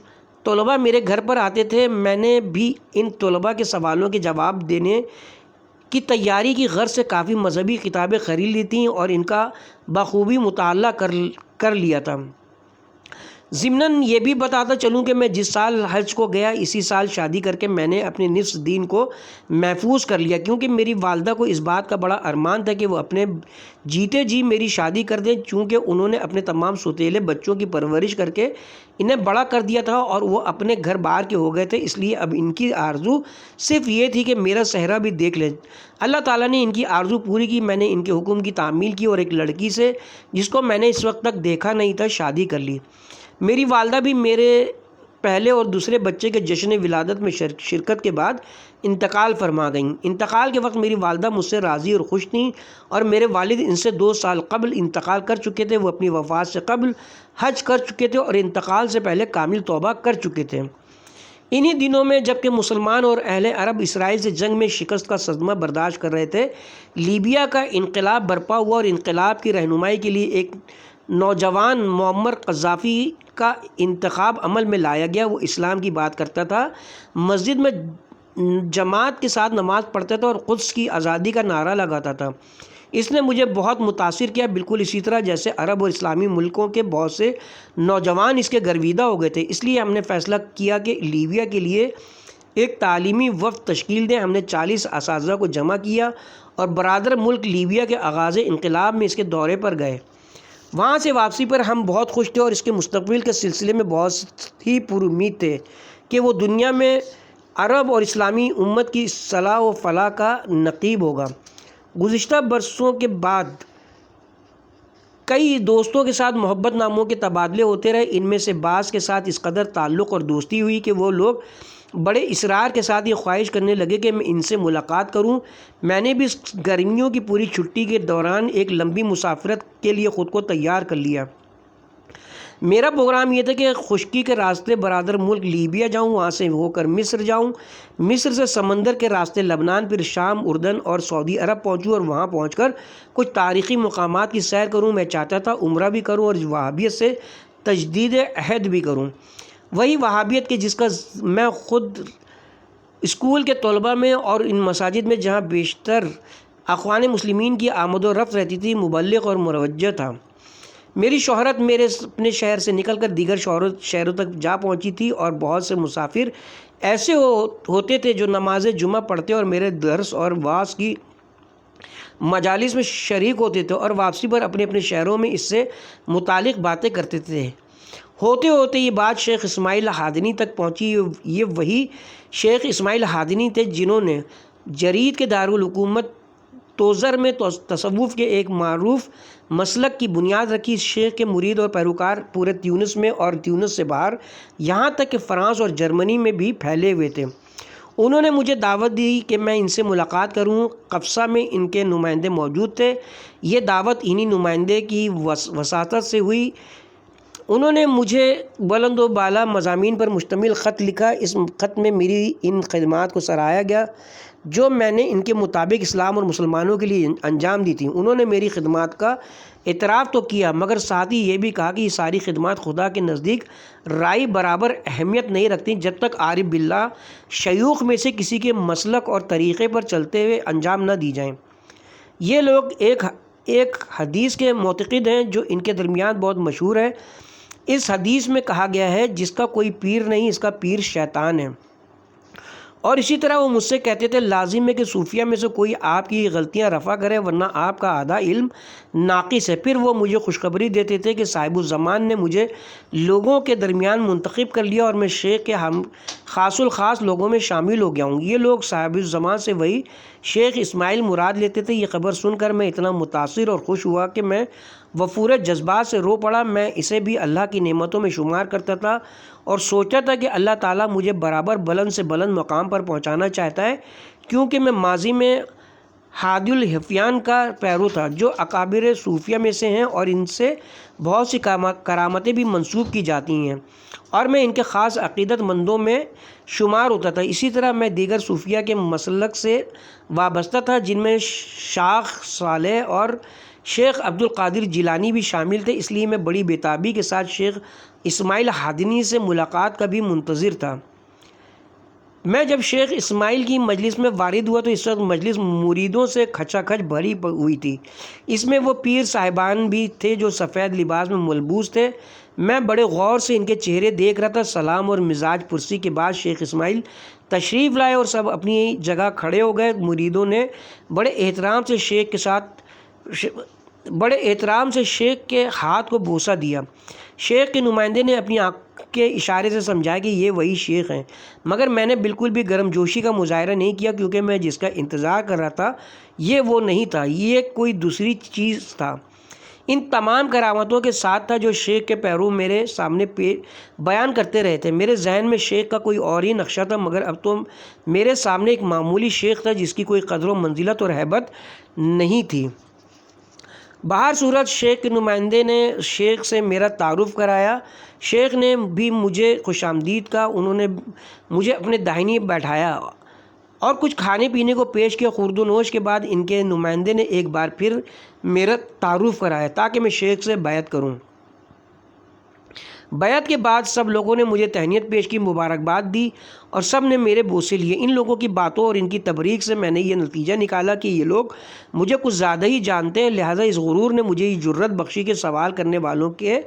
طلباء میرے گھر پر آتے تھے۔ میں نے بھی ان طلباء کے سوالوں کے جواب دینے کی تیاری کی غرض سے کافی مذہبی کتابیں خرید لی تھیں اور ان کا بخوبی مطالعہ کر لیا تھا۔ ضمناً یہ بھی بتاتا چلوں کہ میں جس سال حج کو گیا اسی سال شادی کر کے میں نے اپنے نصف دین کو محفوظ کر لیا، کیونکہ میری والدہ کو اس بات کا بڑا ارمان تھا کہ وہ اپنے جیتے جی میری شادی کر دیں، چونکہ انہوں نے اپنے تمام سوتیلے بچوں کی پرورش کر کے انہیں بڑا کر دیا تھا اور وہ اپنے گھر بار کے ہو گئے تھے، اس لیے اب ان کی آرزو صرف یہ تھی کہ میرا صحرا بھی دیکھ لیں۔ اللہ تعالیٰ نے ان کی آرزو پوری کی۔ میں نے ان کے حکم کی تعمیل کی اور ایک لڑکی سے جس کو میں نے اس وقت تک دیکھا نہیں تھا شادی کر لی۔ میری والدہ بھی میرے پہلے اور دوسرے بچے کے جشن ولادت میں شرکت کے بعد انتقال فرما گئیں۔ انتقال کے وقت میری والدہ مجھ سے راضی اور خوش تھیں اور میرے والد ان سے 2 سال قبل انتقال کر چکے تھے۔ وہ اپنی وفات سے قبل حج کر چکے تھے اور انتقال سے پہلے کامل توبہ کر چکے تھے۔ انہی دنوں میں جبکہ مسلمان اور اہل عرب اسرائیل سے جنگ میں شکست کا صدمہ برداشت کر رہے تھے، لیبیا کا انقلاب برپا ہوا اور انقلاب کی رہنمائی کے لیے ایک نوجوان معمر قذافی کا انتخاب عمل میں لایا گیا۔ وہ اسلام کی بات کرتا تھا، مسجد میں جماعت کے ساتھ نماز پڑھتا تھا اور قدس کی آزادی کا نعرہ لگاتا تھا۔ اس نے مجھے بہت متاثر کیا، بالکل اسی طرح جیسے عرب اور اسلامی ملکوں کے بہت سے نوجوان اس کے گرویدہ ہو گئے تھے۔ اس لیے ہم نے فیصلہ کیا کہ لیبیا کے لیے ایک تعلیمی وفد تشکیل دیں۔ ہم نے 40 اساتذہ کو جمع کیا اور برادر ملک لیبیا کے آغاز انقلاب میں اس کے دورے پر گئے۔ وہاں سے واپسی پر ہم بہت خوش تھے اور اس کے مستقبل کے سلسلے میں بہت ہی پر امید تھے کہ وہ دنیا میں عرب اور اسلامی امت کی صلاح و فلاح کا نقیب ہوگا۔ گزشتہ برسوں کے بعد کئی دوستوں کے ساتھ محبت ناموں کے تبادلے ہوتے رہے۔ ان میں سے بعض کے ساتھ اس قدر تعلق اور دوستی ہوئی کہ وہ لوگ بڑے اصرار کے ساتھ یہ خواہش کرنے لگے کہ میں ان سے ملاقات کروں۔ میں نے بھی اس گرمیوں کی پوری چھٹی کے دوران ایک لمبی مسافرت کے لیے خود کو تیار کر لیا۔ میرا پروگرام یہ تھا کہ خشکی کے راستے برادر ملک لیبیا جاؤں، وہاں سے ہو کر مصر جاؤں، مصر سے سمندر کے راستے لبنان، پھر شام، اردن اور سعودی عرب پہنچوں اور وہاں پہنچ کر کچھ تاریخی مقامات کی سیر کروں۔ میں چاہتا تھا عمرہ بھی کروں اور وہابیت سے تجدید عہد بھی کروں، وہی وہابیت کہ جس کا میں خود اسکول کے طلباء میں اور ان مساجد میں جہاں بیشتر اخوان مسلمین کی آمد و رفت رہتی تھی مبلغ اور مروجہ تھا۔ میری شہرت میرے اپنے شہر سے نکل کر دیگر شہروں تک جا پہنچی تھی اور بہت سے مسافر ایسے ہوتے تھے جو نماز جمعہ پڑھتے اور میرے درس اور وعظ کی مجالس میں شریک ہوتے تھے اور واپسی پر اپنے اپنے شہروں میں اس سے متعلق باتیں کرتے تھے۔ ہوتے ہوتے یہ بات شیخ اسماعیل حادنی تک پہنچی۔ یہ وہی شیخ اسماعیل حادنی تھے جنہوں نے جرید کے دارالحکومت توزر میں تصوف کے ایک معروف مسلک کی بنیاد رکھی۔ اس شیخ کے مرید اور پیروکار پورے تیونس میں اور تیونس سے باہر یہاں تک کہ فرانس اور جرمنی میں بھی پھیلے ہوئے تھے۔ انہوں نے مجھے دعوت دی کہ میں ان سے ملاقات کروں۔ قفصہ میں ان کے نمائندے موجود تھے۔ یہ دعوت انہی نمائندے کی وساطت سے ہوئی۔ انہوں نے مجھے بلند و بالا مضامین پر مشتمل خط لکھا۔ اس خط میں میری ان خدمات کو سراہا گیا جو میں نے ان کے مطابق اسلام اور مسلمانوں کے لیے انجام دی تھی۔ انہوں نے میری خدمات کا اعتراف تو کیا مگر ساتھ ہی یہ بھی کہا کہ یہ ساری خدمات خدا کے نزدیک رائے برابر اہمیت نہیں رکھتی جب تک عارف باللہ شیوخ میں سے کسی کے مسلک اور طریقے پر چلتے ہوئے انجام نہ دی جائیں۔ یہ لوگ ایک ایک حدیث کے معتقد ہیں جو ان کے درمیان بہت مشہور ہے۔ اس حدیث میں کہا گیا ہے جس کا کوئی پیر نہیں، اس کا پیر شیطان ہے۔ اور اسی طرح وہ مجھ سے کہتے تھے لازم ہے کہ صوفیہ میں سے کوئی آپ کی غلطیاں رفع کرے ورنہ آپ کا آدھا علم ناقص ہے۔ پھر وہ مجھے خوشخبری دیتے تھے کہ صاحب الزمان نے مجھے لوگوں کے درمیان منتخب کر لیا اور میں شیخ کے خاص الخاص لوگوں میں شامل ہو گیا ہوں۔ یہ لوگ صاحب الزمان سے وہی شیخ اسماعیل مراد لیتے تھے۔ یہ خبر سن کر میں اتنا متاثر اور خوش ہوا کہ میں وفور جذبات سے رو پڑا۔ میں اسے بھی اللہ کی نعمتوں میں شمار کرتا تھا اور سوچا تھا کہ اللہ تعالیٰ مجھے برابر بلند سے بلند مقام پر پہنچانا چاہتا ہے، کیونکہ میں ماضی میں ہادی الحفیان کا پیرو تھا جو اکابر صوفیہ میں سے ہیں اور ان سے بہت سی کرامتیں بھی منسوب کی جاتی ہیں اور میں ان کے خاص عقیدت مندوں میں شمار ہوتا تھا۔ اسی طرح میں دیگر صوفیہ کے مسلک سے وابستہ تھا جن میں شاخ صالح اور شیخ عبد القادر جیلانی بھی شامل تھے، اس لیے میں بڑی بےتابی کے ساتھ شیخ اسماعیل ہادنی سے ملاقات کا بھی منتظر تھا۔ میں جب شیخ اسماعیل کی مجلس میں وارد ہوا تو اس وقت مجلس مریدوں سے کھچا کھچ بھری ہوئی تھی۔ اس میں وہ پیر صاحبان بھی تھے جو سفید لباس میں ملبوس تھے۔ میں بڑے غور سے ان کے چہرے دیکھ رہا تھا۔ سلام اور مزاج پرسی کے بعد شیخ اسماعیل تشریف لائے اور سب اپنی جگہ کھڑے ہو گئے۔ مریدوں نے بڑے احترام سے شیخ کے ہاتھ کو بوسہ دیا۔ شیخ کے نمائندے نے اپنی آنکھ کے اشارے سے سمجھایا کہ یہ وہی شیخ ہیں، مگر میں نے بالکل بھی گرم جوشی کا مظاہرہ نہیں کیا کیونکہ میں جس کا انتظار کر رہا تھا یہ وہ نہیں تھا، یہ کوئی دوسری چیز تھا۔ ان تمام کرامتوں کے ساتھ تھا جو شیخ کے پیرو میرے سامنے بیان کرتے رہے تھے۔ میرے ذہن میں شیخ کا کوئی اور ہی نقشہ تھا، مگر اب تو میرے سامنے ایک معمولی شیخ تھا جس کی کوئی قدر و منزلت اور ہیبت نہیں تھی۔ بہر صورت شیخ کے نمائندے نے شیخ سے میرا تعارف کرایا۔ شیخ نے بھی مجھے خوش آمدید کہا۔ انہوں نے مجھے اپنے داہنی بیٹھایا اور کچھ کھانے پینے کو پیش کیا۔ خورد و نوش کے بعد ان کے نمائندے نے ایک بار پھر میرا تعارف کرایا تاکہ میں شیخ سے بیعت کروں۔ بیعت کے بعد سب لوگوں نے مجھے تہنیت پیش کی، مبارکباد دی اور سب نے میرے بوسے لیے۔ ان لوگوں کی باتوں اور ان کی تبریک سے میں نے یہ نتیجہ نکالا کہ یہ لوگ مجھے کچھ زیادہ ہی جانتے ہیں، لہٰذا اس غرور نے مجھے یہ جرت بخشی کہ سوال کرنے والوں کے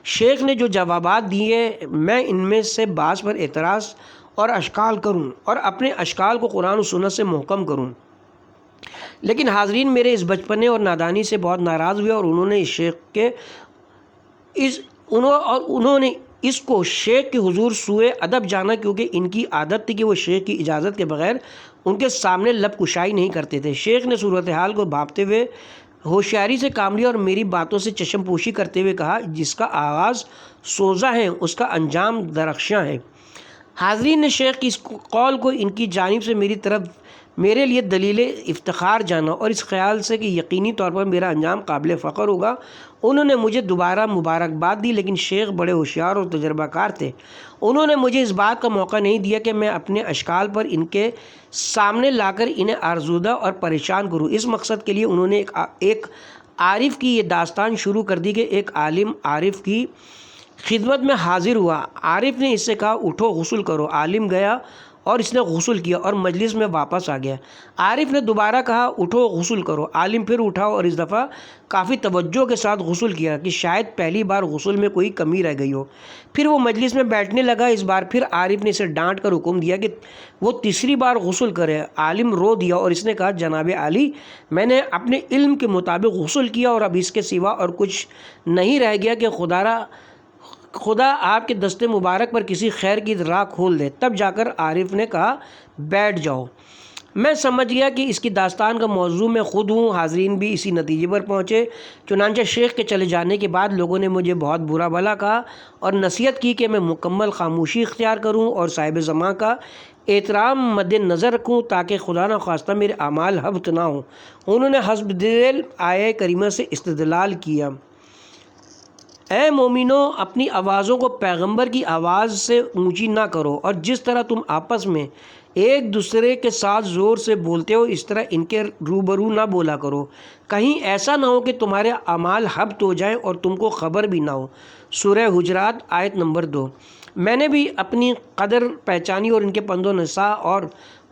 شیخ نے جو جوابات دیے میں ان میں سے بعض پر اعتراض اور اشکال کروں اور اپنے اشکال کو قرآن و سنت سے محکم کروں۔ لیکن حاضرین میرے اس بچپنے اور نادانی سے بہت ناراض ہوئے اور انہوں نے اس کو شیخ کے حضور سوء ادب جانا، کیونکہ ان کی عادت تھی کہ وہ شیخ کی اجازت کے بغیر ان کے سامنے لب کشائی نہیں کرتے تھے۔ شیخ نے صورتحال کو بھانپتے ہوئے ہوشیاری سے کام لیا اور میری باتوں سے چشم پوشی کرتے ہوئے کہا، جس کا آغاز سوزا ہے اس کا انجام درخشاں ہے۔ حاضرین نے شیخ کی اس قول کو ان کی جانب سے میری طرف میرے لیے دلیل افتخار جانا اور اس خیال سے کہ یقینی طور پر میرا انجام قابل فخر ہوگا انہوں نے مجھے دوبارہ مبارکباد دی۔ لیکن شیخ بڑے ہوشیار اور تجربہ کار تھے، انہوں نے مجھے اس بات کا موقع نہیں دیا کہ میں اپنے اشکال پر ان کے سامنے لا کر انہیں آزردہ اور پریشان کروں۔ اس مقصد کے لیے انہوں نے ایک عارف کی یہ داستان شروع کر دی کہ ایک عالم عارف کی خدمت میں حاضر ہوا۔ عارف نے اس سے کہا اٹھو غسل کرو۔ عالم گیا اور اس نے غسل کیا اور مجلس میں واپس آ گیا۔ عارف نے دوبارہ کہا اٹھو غسل کرو۔ عالم پھر اٹھا اور اس دفعہ کافی توجہ کے ساتھ غسل کیا کہ شاید پہلی بار غسل میں کوئی کمی رہ گئی ہو۔ پھر وہ مجلس میں بیٹھنے لگا۔ اس بار پھر عارف نے اسے ڈانٹ کر حکم دیا کہ وہ تیسری بار غسل کرے۔ عالم رو دیا اور اس نے کہا جناب عالی، میں نے اپنے علم کے مطابق غسل کیا اور اب اس کے سوا اور کچھ نہیں رہ گیا کہ خدا آپ کے دست مبارک پر کسی خیر کی راہ کھول دے۔ تب جا کر عارف نے کہا بیٹھ جاؤ۔ میں سمجھ گیا کہ اس کی داستان کا موضوع میں خود ہوں۔ حاضرین بھی اسی نتیجے پر پہنچے۔ چنانچہ شیخ کے چلے جانے کے بعد لوگوں نے مجھے بہت برا بھلا کہا اور نصیحت کی کہ میں مکمل خاموشی اختیار کروں اور صاحب زمان کا احترام مد نظر رکھوں تاکہ خدا نخواستہ میرے اعمال حبط نہ ہوں۔ انہوں نے حسب دل آیہ کریمہ سے استدلال کیا، اے مومنو، اپنی آوازوں کو پیغمبر کی آواز سے اونچی نہ کرو اور جس طرح تم آپس میں ایک دوسرے کے ساتھ زور سے بولتے ہو اس طرح ان کے روبرو نہ بولا کرو، کہیں ایسا نہ ہو کہ تمہارے اعمال حبط ہو جائیں اور تم کو خبر بھی نہ ہو۔ سورہ حجرات آیت نمبر 2۔ میں نے بھی اپنی قدر پہچانی اور ان کے پند و نصیحت اور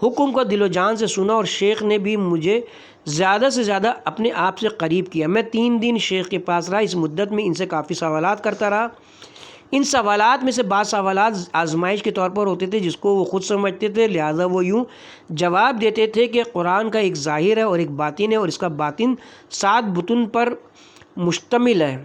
حکم کو دل و جان سے سنا اور شیخ نے بھی مجھے زیادہ سے زیادہ اپنے آپ سے قریب کیا۔ میں 3 دن شیخ کے پاس رہا۔ اس مدت میں ان سے کافی سوالات کرتا رہا۔ ان سوالات میں سے بعض سوالات آزمائش کے طور پر ہوتے تھے جس کو وہ خود سمجھتے تھے، لہٰذا وہ یوں جواب دیتے تھے کہ قرآن کا ایک ظاہر ہے اور ایک باطن ہے، اور اس کا باطن 7 بطن پر مشتمل ہے۔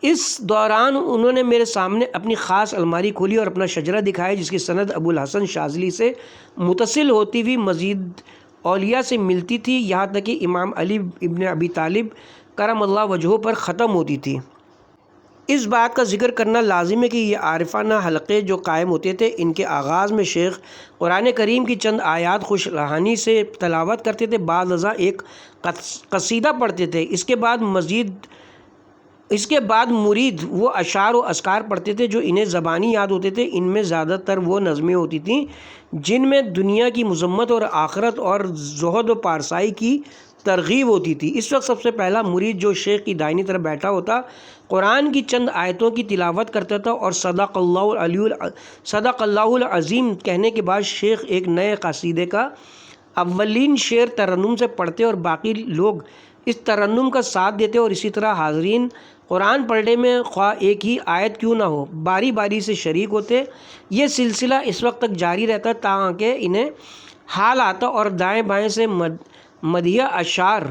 اس دوران انہوں نے میرے سامنے اپنی خاص الماری کھولی اور اپنا شجرہ دکھایا جس کی سند ابو الحسن شاذلی سے متصل ہوتی ہوئی مزید اولیاء سے ملتی تھی، یہاں تک کہ امام علی ابن ابی طالب کرم اللہ وجہہ پر ختم ہوتی تھی۔ اس بات کا ذکر کرنا لازم ہے کہ یہ عارفانہ حلقے جو قائم ہوتے تھے، ان کے آغاز میں شیخ قرآن کریم کی چند آیات خوش رحانی سے تلاوت کرتے تھے، بعد ازاں ایک قصیدہ پڑھتے تھے۔ اس کے بعد مرید وہ اشعار و اذکار پڑھتے تھے جو انہیں زبانی یاد ہوتے تھے۔ ان میں زیادہ تر وہ نظمیں ہوتی تھیں جن میں دنیا کی مذمت اور آخرت اور زہد و پارسائی کی ترغیب ہوتی تھی۔ اس وقت سب سے پہلا مرید جو شیخ کی دائنی طرف بیٹھا ہوتا، قرآن کی چند آیتوں کی تلاوت کرتا تھا اور صدق اللہ العظیم کہنے کے بعد شیخ ایک نئے قصیدے کا اولین شعر ترنم سے پڑھتے اور باقی لوگ اس ترنم کا ساتھ دیتے، اور اسی طرح حاضرین قرآن پڑھنے میں خواہ ایک ہی آیت کیوں نہ ہو باری باری سے شریک ہوتے۔ یہ سلسلہ اس وقت تک جاری رہتا تاکہ انہیں حال آتا اور دائیں بائیں سے مدیح اشعار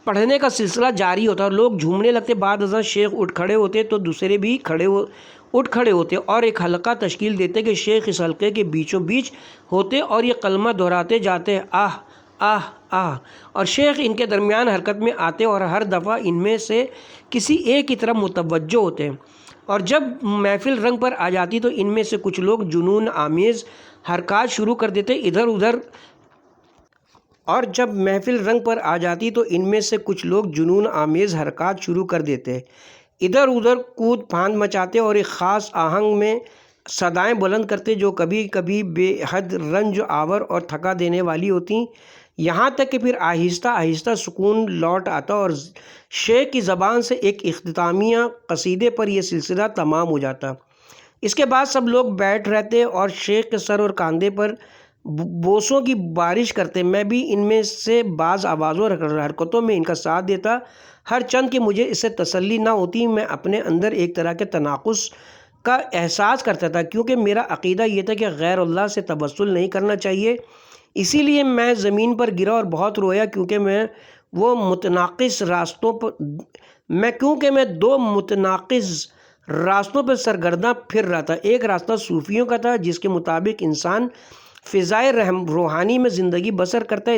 پڑھنے کا سلسلہ جاری ہوتا اور لوگ جھومنے لگتے۔ بعد ازاں شیخ اٹھ کھڑے ہوتے تو دوسرے بھی اٹھ کھڑے ہوتے اور ایک حلقہ تشکیل دیتے کہ شیخ اس حلقے کے بیچوں بیچ ہوتے اور یہ کلمہ دہراتے جاتے، آہ آہ آہ، اور شیخ ان کے درمیان حرکت میں آتے اور ہر دفعہ ان میں سے کسی ایک کی طرف متوجہ ہوتے، اور جب محفل رنگ پر آ جاتی تو ان میں سے کچھ لوگ جنون آمیز حرکات شروع کر دیتے ادھر ادھر کود پھاند مچاتے اور ایک خاص آہنگ میں صدائیں بلند کرتے جو کبھی کبھی بے حد رنج آور اور تھکا دینے والی ہوتی، یہاں تک کہ پھر آہستہ آہستہ سکون لوٹ آتا اور شیخ کی زبان سے ایک اختتامیہ قصیدے پر یہ سلسلہ تمام ہو جاتا۔ اس کے بعد سب لوگ بیٹھ رہتے اور شیخ کے سر اور کاندھے پر بوسوں کی بارش کرتے۔ میں بھی ان میں سے بعض آوازوں اور حرکتوں میں ان کا ساتھ دیتا، ہر چند کہ مجھے اس سے تسلی نہ ہوتی، میں اپنے اندر ایک طرح کے تناقض کا احساس کرتا تھا، کیونکہ میرا عقیدہ یہ تھا کہ غیر اللہ سے توسل نہیں کرنا چاہیے۔ اسی لیے میں زمین پر گرا اور بہت رویا، کیونکہ میں دو متناقض راستوں پر سرگرداں پھر رہا تھا۔ ایک راستہ صوفیوں کا تھا جس کے مطابق انسان فضائے روحانی میں زندگی بسر کرتا ہے،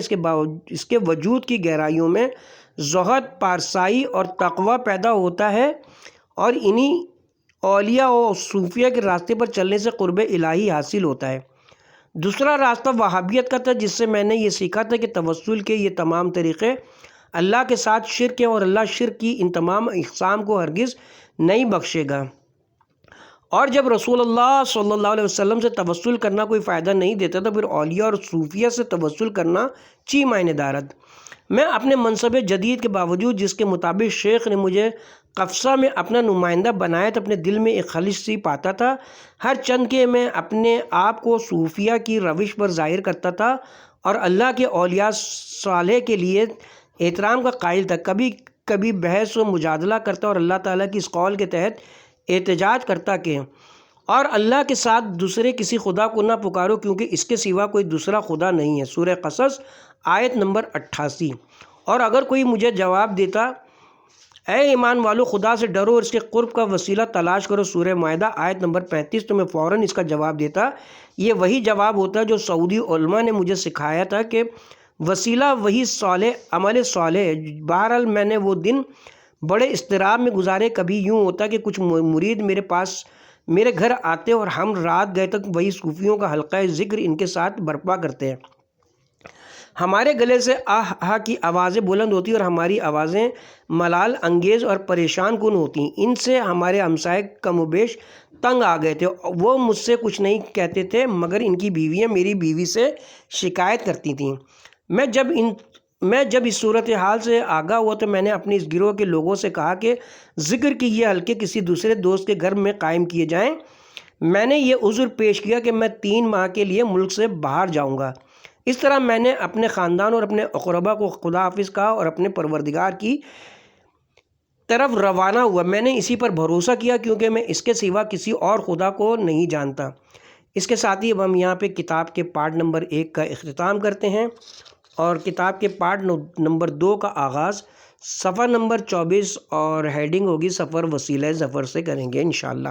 اس کے وجود کی گہرائیوں میں زہد، پارسائی اور تقوی پیدا ہوتا ہے، اور انہی اولیاء و صوفیہ کے راستے پر چلنے سے قرب الہی حاصل ہوتا ہے۔ دوسرا راستہ وہابیت کا تھا، جس سے میں نے یہ سیکھا تھا کہ توسل کے یہ تمام طریقے اللہ کے ساتھ شرک ہیں اور اللہ شرک کی ان تمام اقسام کو ہرگز نہیں بخشے گا، اور جب رسول اللہ صلی اللہ علیہ وسلم سے توسل کرنا کوئی فائدہ نہیں دیتا تو پھر اولیاء اور صوفیہ سے توسل کرنا چی معنی دارد۔ میں اپنے منصب جدید کے باوجود، جس کے مطابق شیخ نے مجھے قفصہ میں اپنا نمائندہ بنایا، تو اپنے دل میں ایک خلش سی پاتا تھا، ہر چند کہ میں اپنے آپ کو صوفیہ کی روش پر ظاہر کرتا تھا اور اللہ کے اولیاء صالح کے لیے احترام کا قائل تھا، کبھی کبھی بحث و مجادلہ کرتا اور اللہ تعالیٰ کی اس قول کے تحت احتجاج کرتا کہ اور اللہ کے ساتھ دوسرے کسی خدا کو نہ پکارو کیونکہ اس کے سوا کوئی دوسرا خدا نہیں ہے، سورہ قصص آیت نمبر 88۔ اور اگر کوئی مجھے جواب دیتا، اے ایمان والو خدا سے ڈرو اور اس کے قرب کا وسیلہ تلاش کرو، سورہ مائدہ آیت نمبر 35، تو میں فوراً اس کا جواب دیتا، یہ وہی جواب ہوتا جو سعودی علماء نے مجھے سکھایا تھا کہ وسیلہ وہی صالح عمل صالح ہے۔ بہرحال میں نے وہ دن بڑے اضطراب میں گزارے۔ کبھی یوں ہوتا کہ کچھ مرید میرے گھر آتے اور ہم رات گئے تک وہی صوفیوں کا حلقہ ذکر ان کے ساتھ برپا کرتے ہیں۔ ہمارے گلے سے آہ آہ کی آوازیں بلند ہوتی اور ہماری آوازیں ملال انگیز اور پریشان کن ہوتی۔ ان سے ہمارے ہمسائے کم و بیش تنگ آ گئے تھے، وہ مجھ سے کچھ نہیں کہتے تھے مگر ان کی بیویاں میری بیوی سے شکایت کرتی تھیں۔ میں جب اس صورتحال سے آگاہ ہوا تو میں نے اپنے اس گروہ کے لوگوں سے کہا کہ ذکر کی یہ حلقے کسی دوسرے دوست کے گھر میں قائم کیے جائیں۔ میں نے یہ عذر پیش کیا کہ میں 3 ماہ کے لیے ملک سے باہر جاؤں گا، اس طرح میں نے اپنے خاندان اور اپنے اقربا کو خدا حافظ کہا اور اپنے پروردگار کی طرف روانہ ہوا۔ میں نے اسی پر بھروسہ کیا کیونکہ میں اس کے سوا کسی اور خدا کو نہیں جانتا۔ اس کے ساتھ ہی اب ہم یہاں پہ کتاب کے پارٹ نمبر 1 کا اختتام کرتے ہیں اور کتاب کے پارٹ نمبر 2 کا آغاز صفحہ نمبر 24 اور ہیڈنگ ہوگی سفر وسیلہ ظفر سے کریں گے انشاءاللہ۔